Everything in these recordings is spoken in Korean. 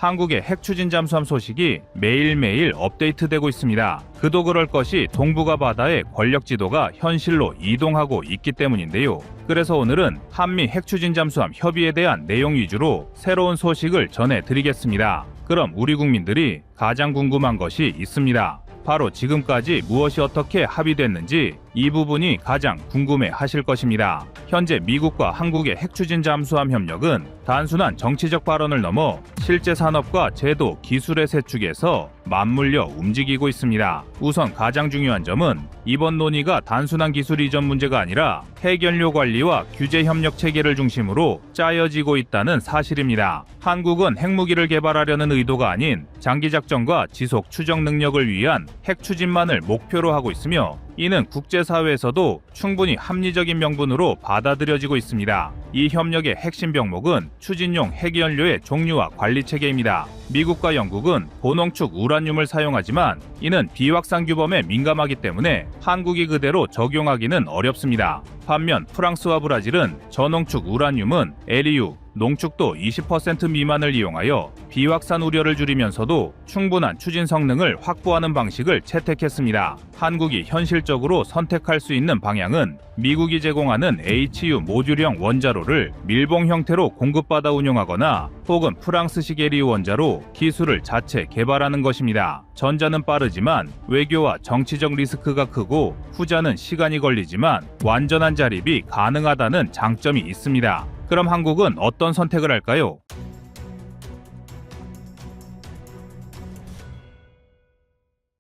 한국의 핵 추진 잠수함 소식이 매일매일 업데이트되고 있습니다. 그도 그럴 것이 동북아 바다의 권력 지도가 현실로 이동하고 있기 때문인데요. 그래서 오늘은 한미 핵 추진 잠수함 협의에 대한 내용 위주로 새로운 소식을 전해드리겠습니다. 그럼 우리 국민들이 가장 궁금한 것이 있습니다. 바로 지금까지 무엇이 어떻게 합의됐는지 이 부분이 가장 궁금해 하실 것입니다. 현재 미국과 한국의 핵 추진 잠수함 협력은 단순한 정치적 발언을 넘어 실제 산업과 제도, 기술의 세 축에서 맞물려 움직이고 있습니다. 우선 가장 중요한 점은 이번 논의가 단순한 기술 이전 문제가 아니라 핵연료 관리와 규제 협력 체계를 중심으로 짜여지고 있다는 사실입니다. 한국은 핵무기를 개발하려는 의도가 아닌 장기작전과 지속 추적 능력을 위한 핵 추진만을 목표로 하고 있으며 이는 국제사회에서도 충분히 합리적인 명분으로 받아들여지고 있습니다. 이 협력의 핵심 병목은 추진용 핵연료의 종류와 관리 체계입니다. 미국과 영국은 고농축 우라늄을 사용하지만 이는 비확산 규범에 민감하기 때문에 한국이 그대로 적용하기는 어렵습니다. 반면 프랑스와 브라질은 저농축 우라늄은 LEU, 농축도 20% 미만을 이용하여 비확산 우려를 줄이면서도 충분한 추진 성능을 확보하는 방식을 채택했습니다. 한국이 현실적으로 선택할 수 있는 방향은 미국이 제공하는 HU 모듈형 원자로를 밀봉 형태로 공급받아 운용하거나 혹은 프랑스식 LEU 원자로 기술을 자체 개발하는 것입니다. 전자는 빠르지만 외교와 정치적 리스크가 크고 후자는 시간이 걸리지만 완전한 자립이 가능하다는 장점이 있습니다. 그럼 한국은 어떤 선택을 할까요?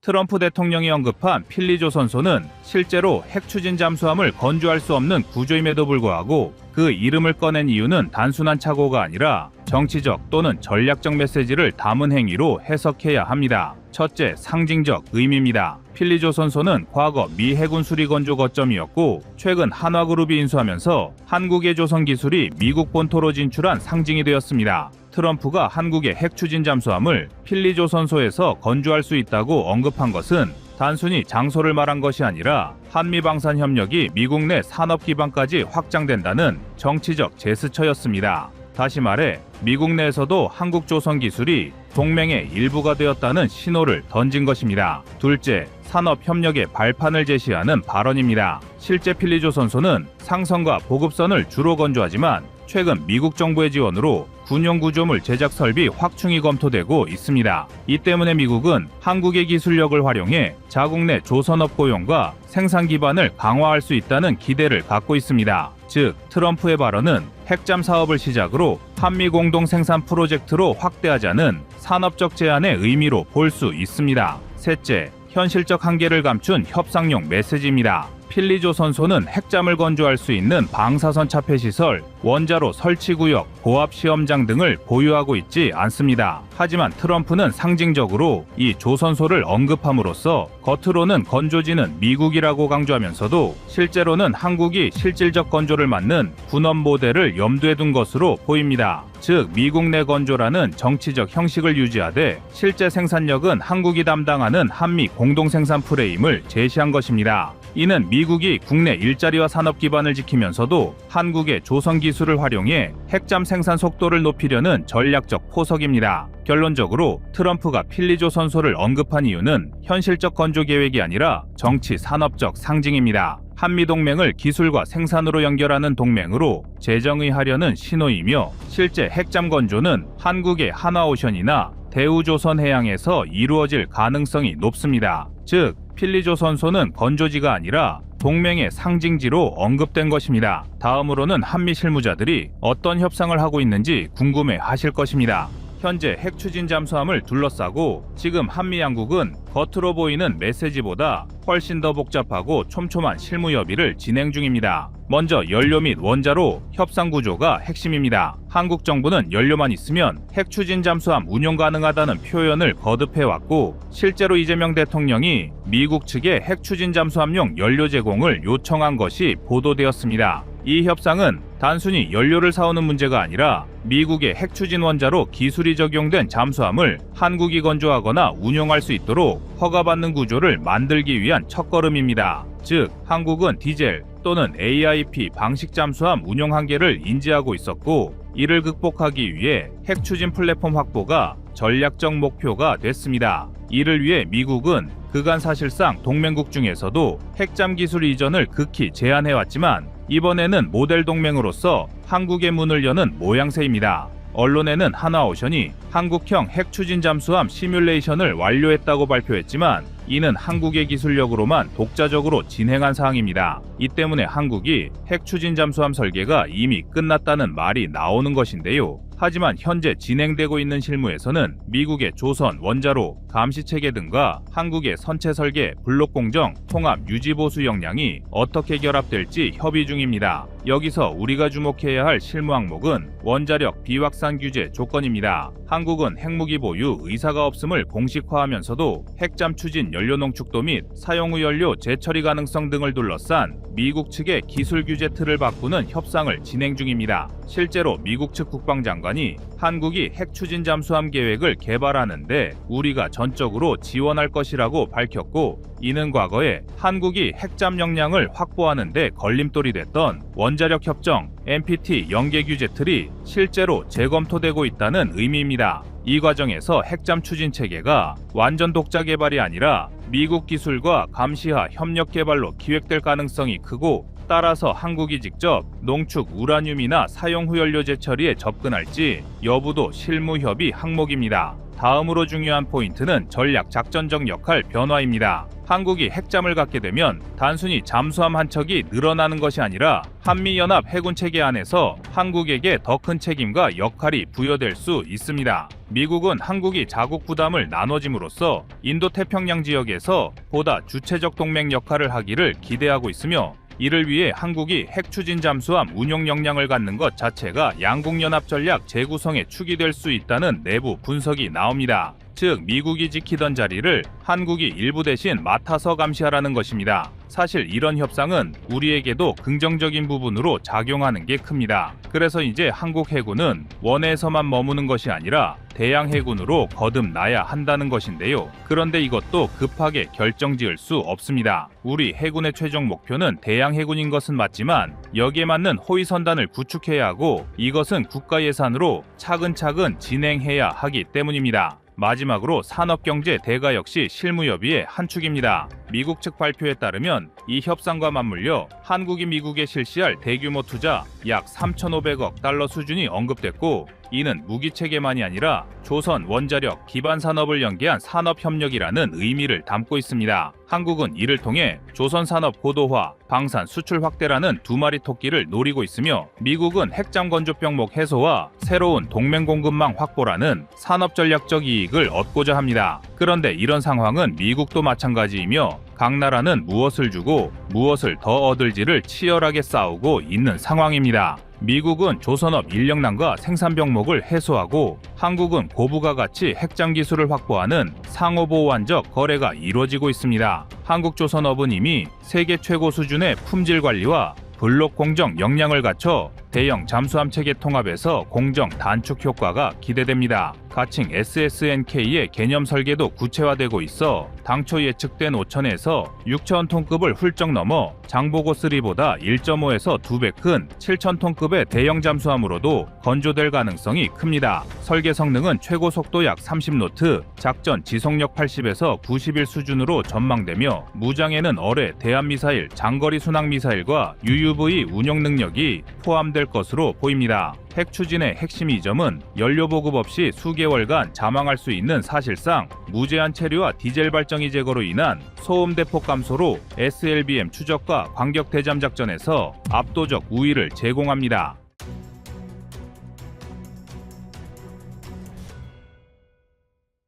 트럼프 대통령이 언급한 필리조선소는 실제로 핵 추진 잠수함을 건조할 수 없는 구조임에도 불구하고 그 이름을 꺼낸 이유는 단순한 착오가 아니라 정치적 또는 전략적 메시지를 담은 행위로 해석해야 합니다. 첫째, 상징적 의미입니다. 필리조선소는 과거 미 해군 수리 건조 거점이었고 최근 한화그룹이 인수하면서 한국의 조선 기술이 미국 본토로 진출한 상징이 되었습니다. 트럼프가 한국의 핵 추진 잠수함을 필리조선소에서 건조할 수 있다고 언급한 것은 단순히 장소를 말한 것이 아니라 한미 방산 협력이 미국 내 산업 기반까지 확장된다는 정치적 제스처였습니다. 다시 말해 미국 내에서도 한국 조선 기술이 동맹의 일부가 되었다는 신호를 던진 것입니다. 둘째, 산업 협력의 발판을 제시하는 발언입니다. 실제 필리조선소는 상선과 보급선을 주로 건조하지만 최근 미국 정부의 지원으로 군용 구조물 제작 설비 확충이 검토되고 있습니다. 이 때문에 미국은 한국의 기술력을 활용해 자국 내 조선업 고용과 생산 기반을 강화할 수 있다는 기대를 갖고 있습니다. 즉, 트럼프의 발언은 핵잠 사업을 시작으로 한미 공동 생산 프로젝트로 확대하자는 산업적 제안의 의미로 볼 수 있습니다. 셋째, 현실적 한계를 감춘 협상용 메시지입니다. 필리조선소는 핵잠을 건조할 수 있는 방사선 차폐시설, 원자로 설치구역, 고압시험장 등을 보유하고 있지 않습니다. 하지만 트럼프는 상징적으로 이 조선소를 언급함으로써 겉으로는 건조지는 미국이라고 강조하면서도 실제로는 한국이 실질적 건조를 맡는 군업 모델을 염두에 둔 것으로 보입니다. 즉, 미국 내 건조라는 정치적 형식을 유지하되 실제 생산력은 한국이 담당하는 한미 공동생산 프레임을 제시한 것입니다. 이는 미국이 국내 일자리와 산업 기반을 지키면서도 한국의 조선 기술을 활용해 핵잠 생산 속도를 높이려는 전략적 포석입니다. 결론적으로 트럼프가 필리조선소를 언급한 이유는 현실적 건조 계획이 아니라 정치 산업적 상징입니다. 한미동맹을 기술과 생산으로 연결하는 동맹으로 재정의하려는 신호이며 실제 핵잠 건조는 한국의 한화오션이나 대우조선해양에서 이루어질 가능성이 높습니다. 즉, 필리조선소는 건조지가 아니라 동맹의 상징지로 언급된 것입니다. 다음으로는 한미 실무자들이 어떤 협상을 하고 있는지 궁금해 하실 것입니다. 현재 핵 추진 잠수함을 둘러싸고 지금 한미 양국은 겉으로 보이는 메시지보다 훨씬 더 복잡하고 촘촘한 실무 협의를 진행 중입니다. 먼저 연료 및 원자로 협상 구조가 핵심입니다. 한국 정부는 연료만 있으면 핵 추진 잠수함 운용 가능하다는 표현을 거듭해왔고 실제로 이재명 대통령이 미국 측에 핵 추진 잠수함용 연료 제공을 요청한 것이 보도되었습니다. 이 협상은 단순히 연료를 사오는 문제가 아니라 미국의 핵 추진 원자로 기술이 적용된 잠수함을 한국이 건조하거나 운용할 수 있도록 허가받는 구조를 만들기 위한 첫걸음입니다. 즉, 한국은 디젤 또는 AIP 방식 잠수함 운용 한계를 인지하고 있었고 이를 극복하기 위해 핵 추진 플랫폼 확보가 전략적 목표가 됐습니다. 이를 위해 미국은 그간 사실상 동맹국 중에서도 핵잠 기술 이전을 극히 제한해왔지만 이번에는 모델 동맹으로서 한국의 문을 여는 모양새입니다. 언론에는 하나오션이 한국형 핵 추진 잠수함 시뮬레이션을 완료했다고 발표했지만 이는 한국의 기술력으로만 독자적으로 진행한 사항입니다. 이 때문에 한국이 핵 추진 잠수함 설계가 이미 끝났다는 말이 나오는 것인데요. 하지만 현재 진행되고 있는 실무에서는 미국의 조선, 원자로, 감시체계 등과 한국의 선체 설계, 블록 공정, 통합, 유지 보수 역량이 어떻게 결합될지 협의 중입니다. 여기서 우리가 주목해야 할 실무 항목은 원자력 비확산 규제 조건입니다. 한국은 핵무기 보유 의사가 없음을 공식화하면서도 핵잠 추진 연료 농축도 및 사용 후 연료 재처리 가능성 등을 둘러싼 미국 측의 기술 규제 틀을 바꾸는 협상을 진행 중입니다. 실제로 미국 측 국방장관이 한국이 핵 추진 잠수함 계획을 개발하는데 우리가 전적으로 지원할 것이라고 밝혔고, 이는 과거에 한국이 핵잠 역량을 확보하는 데 걸림돌이 됐던 원자력 협정 NPT 연계 규제 틀이 실제로 재검토되고 있다는 의미입니다. 이 과정에서 핵잠 추진 체계가 완전 독자 개발이 아니라 미국 기술과 감시하 협력 개발로 기획될 가능성이 크고, 따라서 한국이 직접 농축 우라늄이나 사용 후 연료 재처리에 접근할지 여부도 실무 협의 항목입니다. 다음으로 중요한 포인트는 전략 작전적 역할 변화입니다. 한국이 핵잠을 갖게 되면 단순히 잠수함 한 척이 늘어나는 것이 아니라 한미연합 해군 체계 안에서 한국에게 더 큰 책임과 역할이 부여될 수 있습니다. 미국은 한국이 자국 부담을 나눠짐으로써 인도태평양 지역에서 보다 주체적 동맹 역할을 하기를 기대하고 있으며, 이를 위해 한국이 핵 추진 잠수함 운용 역량을 갖는 것 자체가 양국연합 전략 재구성의 축이 될 수 있다는 내부 분석이 나옵니다. 즉, 미국이 지키던 자리를 한국이 일부 대신 맡아서 감시하라는 것입니다. 사실 이런 협상은 우리에게도 긍정적인 부분으로 작용하는 게 큽니다. 그래서 이제 한국 해군은 원해에서만 머무는 것이 아니라 대양 해군으로 거듭나야 한다는 것인데요. 그런데 이것도 급하게 결정지을 수 없습니다. 우리 해군의 최종 목표는 대양 해군인 것은 맞지만 여기에 맞는 호위선단을 구축해야 하고, 이것은 국가 예산으로 차근차근 진행해야 하기 때문입니다. 마지막으로 산업경제 대가 역시 실무협의의 한 축입니다. 미국 측 발표에 따르면 이 협상과 맞물려 한국이 미국에 실시할 대규모 투자 약 3,500억 달러 수준이 언급됐고, 이는 무기체계만이 아니라 조선 원자력 기반 산업을 연계한 산업협력이라는 의미를 담고 있습니다. 한국은 이를 통해 조선 산업 고도화, 방산 수출 확대라는 두 마리 토끼를 노리고 있으며, 미국은 핵잠 건조병목 해소와 새로운 동맹 공급망 확보라는 산업 전략적 이익을 얻고자 합니다. 그런데 이런 상황은 미국도 마찬가지이며 각 나라는 무엇을 주고 무엇을 더 얻을지를 치열하게 싸우고 있는 상황입니다. 미국은 조선업 인력난과 생산 병목을 해소하고, 한국은 고부가 가치 핵잠 기술을 확보하는 상호보호안적 거래가 이루어지고 있습니다. 한국조선업은 이미 세계 최고 수준의 품질 관리와 블록 공정 역량을 갖춰 대형 잠수함 체계 통합에서 공정 단축 효과가 기대됩니다. 가칭 SSNK의 개념 설계도 구체화되고 있어 당초 예측된 5,000에서 6,000톤급을 훌쩍 넘어 장보고3보다 1.5에서 2배 큰 7,000톤급의 대형 잠수함으로도 건조될 가능성이 큽니다. 설계 성능은 최고 속도 약 30노트, 작전 지속력 80에서 90일 수준으로 전망되며, 무장에는 어뢰, 대한미사일, 장거리 순항미사일과 UUV 운용 능력이 포함될 것으로 보입니다. 핵 추진의 핵심 이점은 연료 보급 없이 수개월간 잠항할 수 있는 사실상 무제한 체류와 디젤 발전기 제거로 인한 소음 대폭 감소로 SLBM 추적과 광격 대잠 작전에서 압도적 우위를 제공합니다.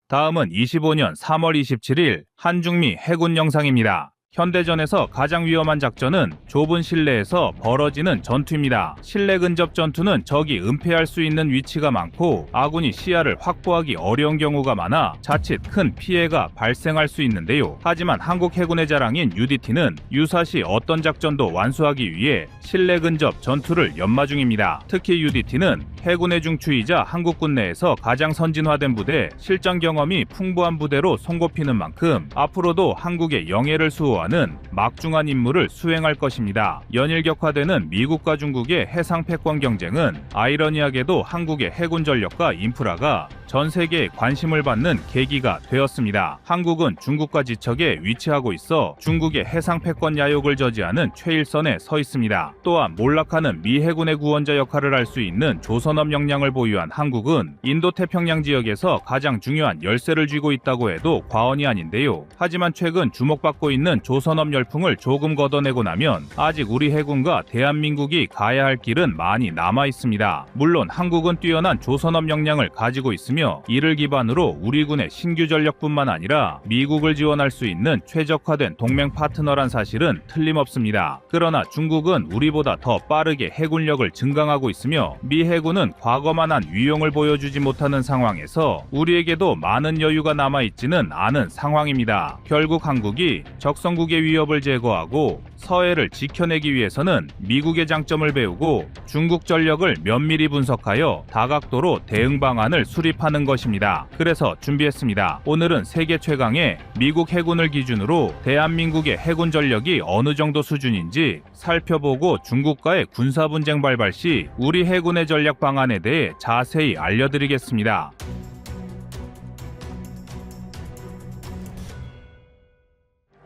다음은 25년 3월 27일 한중미 해군 영상입니다. 현대전에서 가장 위험한 작전은 좁은 실내에서 벌어지는 전투입니다. 실내 근접 전투는 적이 은폐할 수 있는 위치가 많고 아군이 시야를 확보하기 어려운 경우가 많아 자칫 큰 피해가 발생할 수 있는데요. 하지만 한국 해군의 자랑인 UDT는 유사시 어떤 작전도 완수하기 위해 실내 근접 전투를 연마 중입니다. 특히 UDT는 해군의 중추이자 한국군 내에서 가장 선진화된 부대, 실전 경험이 풍부한 부대로 손꼽히는 만큼 앞으로도 한국의 영예를 수호할 수호하는 막중한 임무를 수행할 것입니다. 연일 격화되는 미국과 중국의 해상 패권 경쟁은 아이러니하게도 한국의 해군 전력과 인프라가 전 세계에 관심을 받는 계기가 되었습니다. 한국은 중국과 지척에 위치하고 있어 중국의 해상 패권 야욕을 저지하는 최일선에 서 있습니다. 또한 몰락하는 미 해군의 구원자 역할을 할 수 있는 조선업 역량을 보유한 한국은 인도태평양 지역에서 가장 중요한 열쇠를 쥐고 있다고 해도 과언이 아닌데요. 하지만 최근 주목받고 있는 조선업 열풍을 조금 걷어내고 나면 아직 우리 해군과 대한민국이 가야 할 길은 많이 남아 있습니다. 물론 한국은 뛰어난 조선업 역량을 가지고 있으며 이를 기반으로 우리 군의 신규 전력뿐만 아니라 미국을 지원할 수 있는 최적화된 동맹 파트너란 사실은 틀림없습니다. 그러나 중국은 우리보다 더 빠르게 해군력을 증강하고 있으며 미 해군은 과거만한 위용을 보여주지 못하는 상황에서 우리에게도 많은 여유가 남아있지는 않은 상황입니다. 결국 한국이 적성국의 위협을 제거하고 서해를 지켜내기 위해서는 미국의 장점을 배우고 중국 전력을 면밀히 분석하여 다각도로 대응 방안을 수립하는 것입니다. 그래서 준비했습니다. 오늘은 세계 최강의 미국 해군을 기준으로 대한민국의 해군 전력이 어느 정도 수준인지 살펴보고 중국과의 군사분쟁 발발 시 우리 해군의 전략 방안에 대해 자세히 알려드리겠습니다.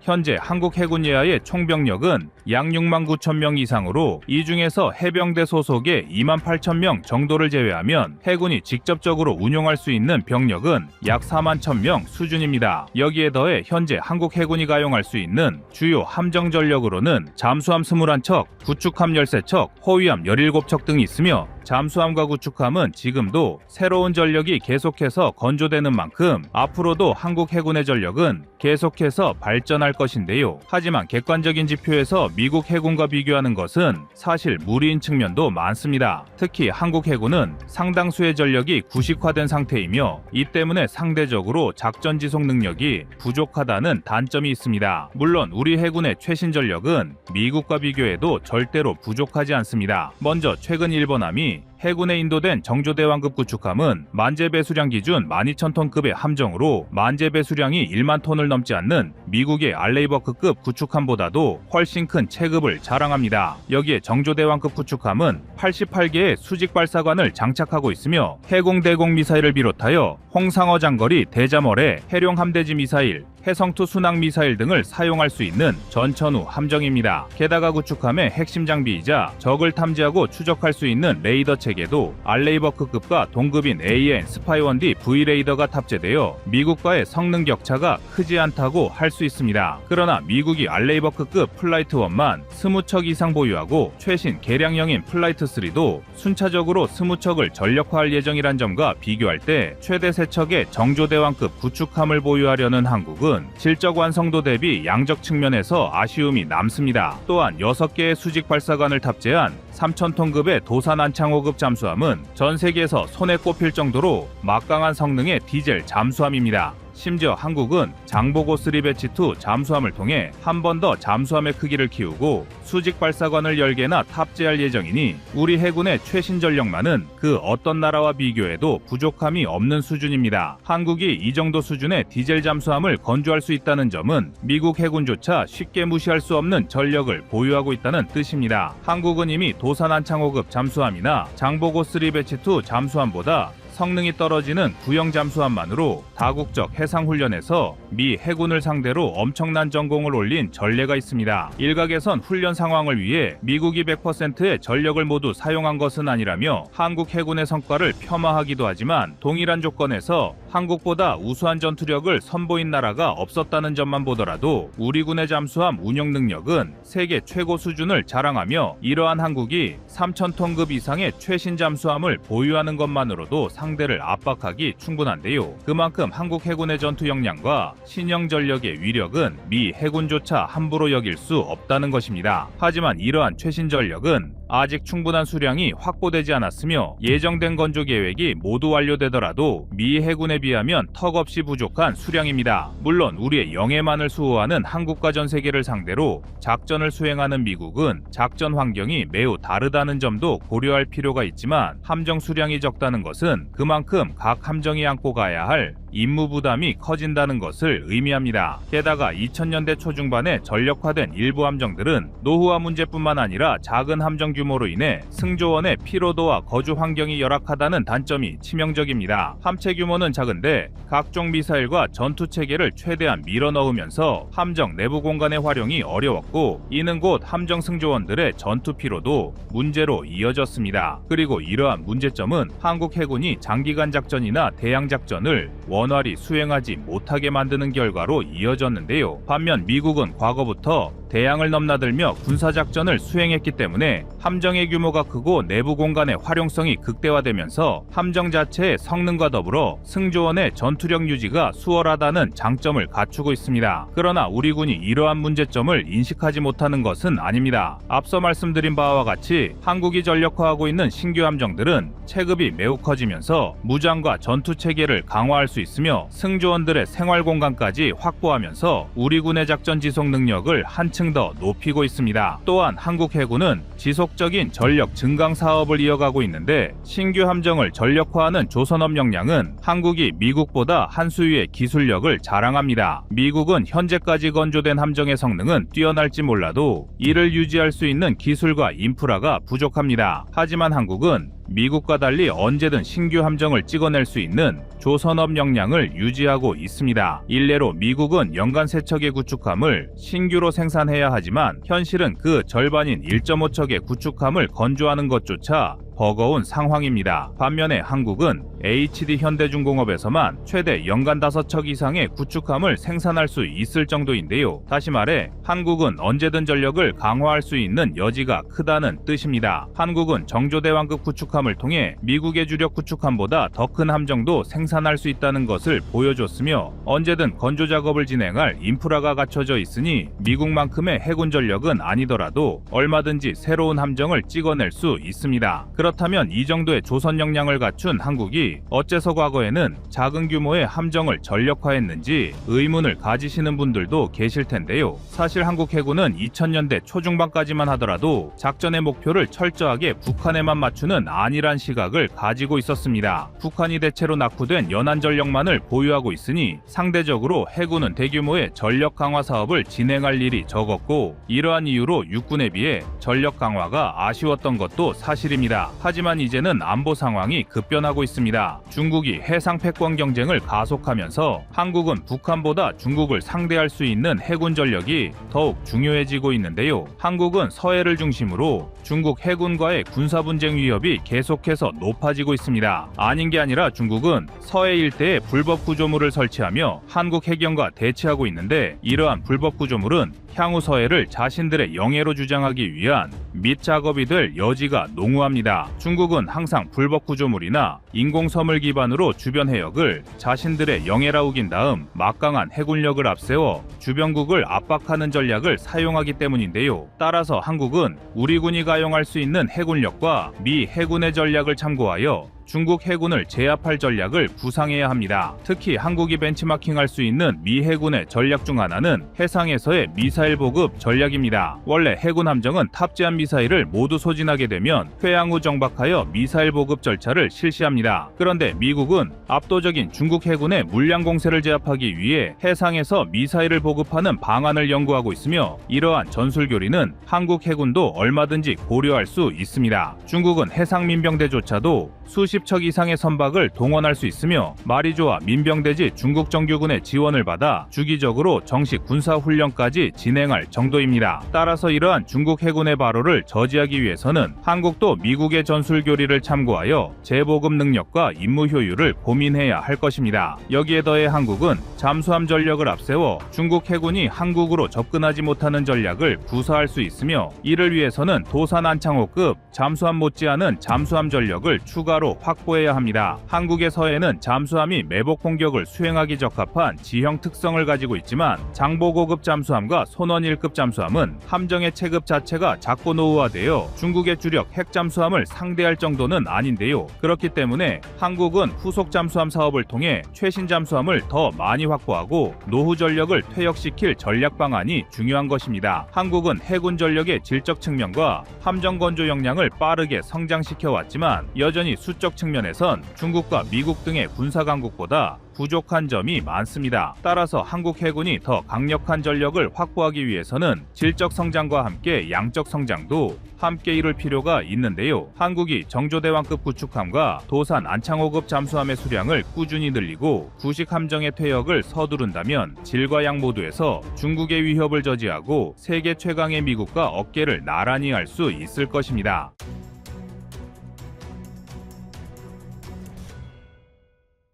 현재 한국 해군 예하의 총병력은 약 6만 9천 명 이상으로 이 중에서 해병대 소속의 2만 8천 명 정도를 제외하면 해군이 직접적으로 운용할 수 있는 병력은 약 4만 1천 명 수준입니다. 여기에 더해 현재 한국 해군이 가용할 수 있는 주요 함정 전력으로는 잠수함 21척, 구축함 13척, 호위함 17척 등이 있으며 잠수함과 구축함은 지금도 새로운 전력이 계속해서 건조되는 만큼 앞으로도 한국 해군의 전력은 계속해서 발전할 것인데요. 하지만 객관적인 지표에서 미국 해군과 비교하는 것은 사실 무리인 측면도 많습니다. 특히 한국 해군은 상당수의 전력이 구식화된 상태이며 이 때문에 상대적으로 작전 지속 능력이 부족하다는 단점이 있습니다. 물론 우리 해군의 최신 전력은 미국과 비교해도 절대로 부족하지 않습니다. 먼저 최근 일본함이 해군에 인도된 정조대왕급 구축함은 만재배수량 기준 12,000톤급의 함정으로 만재배수량이 1만 톤을 넘지 않는 미국의 알레이버크급 구축함보다도 훨씬 큰 체급을 자랑합니다. 여기에 정조대왕급 구축함은 88개의 수직 발사관을 장착하고 있으며 해공대공 미사일을 비롯하여 홍상어 장거리 대자머레 해룡 함대지 미사일, 해성투 순항 미사일 등을 사용할 수 있는 전천후 함정입니다. 게다가 구축함의 핵심 장비이자 적을 탐지하고 추적할 수 있는 레이더 체계도 알레이버크급과 동급인 AN 스파이1D V 레이더가 탑재되어 미국과의 성능 격차가 크지 않다고 할 수 있습니다. 그러나 미국이 알레이버크급 플라이트 1만 20척 이상 보유하고 최신 개량형인 플라이트 3도 순차적으로 20척을 전력화할 예정이란 점과 비교할 때 최대 3척의 정조대왕급 구축함을 보유하려는 한국은 질적 완성도 대비 양적 측면에서 아쉬움이 남습니다. 또한 6개의 수직 발사관을 탑재한 3,000톤급의 도산 안창호급 잠수함은 전 세계에서 손에 꼽힐 정도로 막강한 성능의 디젤 잠수함입니다. 심지어 한국은 장보고 3 배치2 잠수함을 통해 한 번 더 잠수함의 크기를 키우고 수직 발사관을 10개나 탑재할 예정이니 우리 해군의 최신 전력만은 그 어떤 나라와 비교해도 부족함이 없는 수준입니다. 한국이 이 정도 수준의 디젤 잠수함을 건조할 수 있다는 점은 미국 해군조차 쉽게 무시할 수 없는 전력을 보유하고 있다는 뜻입니다. 한국은 이미 도산 안창호급 잠수함이나 장보고 3 배치2 잠수함보다 성능이 떨어지는 구형 잠수함만으로 다국적 해상훈련에서 미 해군을 상대로 엄청난 전공을 올린 전례가 있습니다. 일각에선 훈련 상황을 위해 미국이 100%의 전력을 모두 사용한 것은 아니라며 한국 해군의 성과를 폄하하기도 하지만 동일한 조건에서 한국보다 우수한 전투력을 선보인 나라가 없었다는 점만 보더라도 우리 군의 잠수함 운용 능력은 세계 최고 수준을 자랑하며 이러한 한국이 3,000톤급 이상의 최신 잠수함을 보유하는 것만으로도 상대를 압박하기 충분한데요. 그만큼 한국 해군의 전투 역량과 신형 전력의 위력은 미 해군조차 함부로 여길 수 없다는 것입니다. 하지만 이러한 최신 전력은 아직 충분한 수량이 확보되지 않았으며 예정된 건조 계획이 모두 완료되더라도 미 해군에 비하면 턱없이 부족한 수량입니다. 물론 우리의 영해만을 수호하는 한국과 전 세계를 상대로 작전을 수행하는 미국은 작전 환경이 매우 다르다는 점도 고려할 필요가 있지만 함정 수량이 적다는 것은 그만큼 각 함정이 안고 가야 할 임무 부담이 커진다는 것을 의미합니다. 게다가 2000년대 초중반에 전력화된 일부 함정들은 노후화 문제뿐만 아니라 작은 함정 규모로 인해 승조원의 피로도와 거주 환경이 열악하다는 단점이 치명적입니다. 함체 규모는 작은데 각종 미사일과 전투 체계를 최대한 밀어넣으면서 함정 내부 공간의 활용이 어려웠고, 이는 곧 함정 승조원들의 전투 피로도 문제로 이어졌습니다. 그리고 이러한 문제점은 한국 해군이 장기간 작전이나 대양 작전을 원활히 수행하지 못하게 만드는 결과로 이어졌는데요. 반면 미국은 과거부터 대양을 넘나들며 군사작전을 수행했기 때문에 함정의 규모가 크고 내부 공간의 활용성이 극대화되면서 함정 자체의 성능과 더불어 승조원의 전투력 유지가 수월하다는 장점을 갖추고 있습니다. 그러나 우리 군이 이러한 문제점을 인식하지 못하는 것은 아닙니다. 앞서 말씀드린 바와 같이 한국이 전력화하고 있는 신규 함정들은 체급이 매우 커지면서 무장과 전투 체계를 강화할 수 있으며 승조원들의 생활 공간까지 확보하면서 우리 군의 작전 지속 능력을 한층 더 높이고 있습니다. 또한 한국 해군은 지속적인 전력 증강 사업을 이어가고 있는데, 신규 함정을 전력화하는 조선업 역량은 한국이 미국보다 한 수위의 기술력을 자랑합니다. 미국은 현재까지 건조된 함정의 성능은 뛰어날지 몰라도 이를 유지할 수 있는 기술과 인프라가 부족합니다. 하지만 한국은 미국과 달리 언제든 신규 함정을 찍어낼 수 있는 조선업 역량을 유지하고 있습니다. 일례로 미국은 연간 3척의 구축함을 신규로 생산해야 하지만 현실은 그 절반인 1.5척의 구축함을 건조하는 것조차 버거운 상황입니다. 반면에 한국은 HD 현대중공업에서만 최대 연간 5척 이상의 구축함을 생산할 수 있을 정도인데요. 다시 말해 한국은 언제든 전력을 강화할 수 있는 여지가 크다는 뜻입니다. 한국은 정조대왕급 구축함을 통해 미국의 주력 구축함보다 더 큰 함정도 생산할 수 있다는 것을 보여줬으며, 언제든 건조 작업을 진행할 인프라가 갖춰져 있으니 미국만큼의 해군 전력은 아니더라도 얼마든지 새로운 함정을 찍어낼 수 있습니다. 그렇다면 이 정도의 조선 역량을 갖춘 한국이 어째서 과거에는 작은 규모의 함정을 전력화했는지 의문을 가지시는 분들도 계실 텐데요. 사실 한국 해군은 2000년대 초중반까지만 하더라도 작전의 목표를 철저하게 북한에만 맞추는 안일한 시각을 가지고 있었습니다. 북한이 대체로 낙후된 연안 전력만을 보유하고 있으니 상대적으로 해군은 대규모의 전력 강화 사업을 진행할 일이 적었고, 이러한 이유로 육군에 비해 전력 강화가 아쉬웠던 것도 사실입니다. 하지만 이제는 안보 상황이 급변하고 있습니다. 중국이 해상 패권 경쟁을 가속하면서 한국은 북한보다 중국을 상대할 수 있는 해군 전력이 더욱 중요해지고 있는데요. 한국은 서해를 중심으로 중국 해군과의 군사 분쟁 위협이 계속해서 높아지고 있습니다. 아닌 게 아니라 중국은 서해 일대에 불법 구조물을 설치하며 한국 해경과 대치하고 있는데, 이러한 불법 구조물은 향후 서해를 자신들의 영해로 주장하기 위한 밑 작업이 될 여지가 농후합니다. 중국은 항상 불법 구조물이나 인공섬을 기반으로 주변 해역을 자신들의 영해라 우긴 다음 막강한 해군력을 앞세워 주변국을 압박하는 전략을 사용하기 때문인데요. 따라서 한국은 우리 군이 가용할 수 있는 해군력과 미 해군의 전략을 참고하여 중국 해군을 제압할 전략을 구상해야 합니다. 특히 한국이 벤치마킹할 수 있는 미 해군의 전략 중 하나는 해상에서의 미사일 보급 전략입니다. 원래 해군 함정은 탑재한 미사일을 모두 소진하게 되면 회항 후 정박하여 미사일 보급 절차를 실시합니다. 그런데 미국은 압도적인 중국 해군의 물량 공세를 제압하기 위해 해상에서 미사일을 보급하는 방안을 연구하고 있으며, 이러한 전술 교리는 한국 해군도 얼마든지 고려할 수 있습니다. 중국은 해상 민병대조차도 수십 척 이상의 선박을 동원할 수 있으며, 말이 좋아 민병대지 중국 정규군의 지원을 받아 주기적으로 정식 군사훈련까지 진행할 정도입니다. 따라서 이러한 중국 해군의 발호를 저지하기 위해서는 한국도 미국의 전술 교리를 참고하여 재보급 능력과 임무 효율을 고민해야 할 것입니다. 여기에 더해 한국은 잠수함 전력을 앞세워 중국 해군이 한국으로 접근하지 못하는 전략을 구사할 수 있으며, 이를 위해서는 도산 안창호급 잠수함 못지않은 잠수함 전력을 추가로 확보해야 합니다. 한국의 서해는 잠수함이 매복 공격을 수행하기 적합한 지형 특성을 가지고 있지만, 장보고급 잠수함과 손원 1급 잠수함은 함정의 체급 자체가 작고 노후화되어 중국의 주력 핵 잠수함을 상대할 정도는 아닌데요. 그렇기 때문에 한국은 후속 잠수함 사업을 통해 최신 잠수함을 더 많이 확보하고 노후 전력을 퇴역시킬 전략 방안이 중요한 것입니다. 한국은 해군 전력의 질적 측면과 함정 건조 역량을 빠르게 성장시켜 왔지만 여전히 수적 측면에선 중국과 미국 등의 군사 강국보다 부족한 점이 많습니다. 따라서 한국 해군이 더 강력한 전력을 확보하기 위해서는 질적 성장과 함께 양적 성장도 함께 이룰 필요가 있는데요. 한국이 정조대왕급 구축함과 도산 안창호급 잠수함의 수량을 꾸준히 늘리고 구식 함정의 퇴역을 서두른다면 질과 양 모두에서 중국의 위협을 저지하고 세계 최강의 미국과 어깨를 나란히 할 수 있을 것입니다.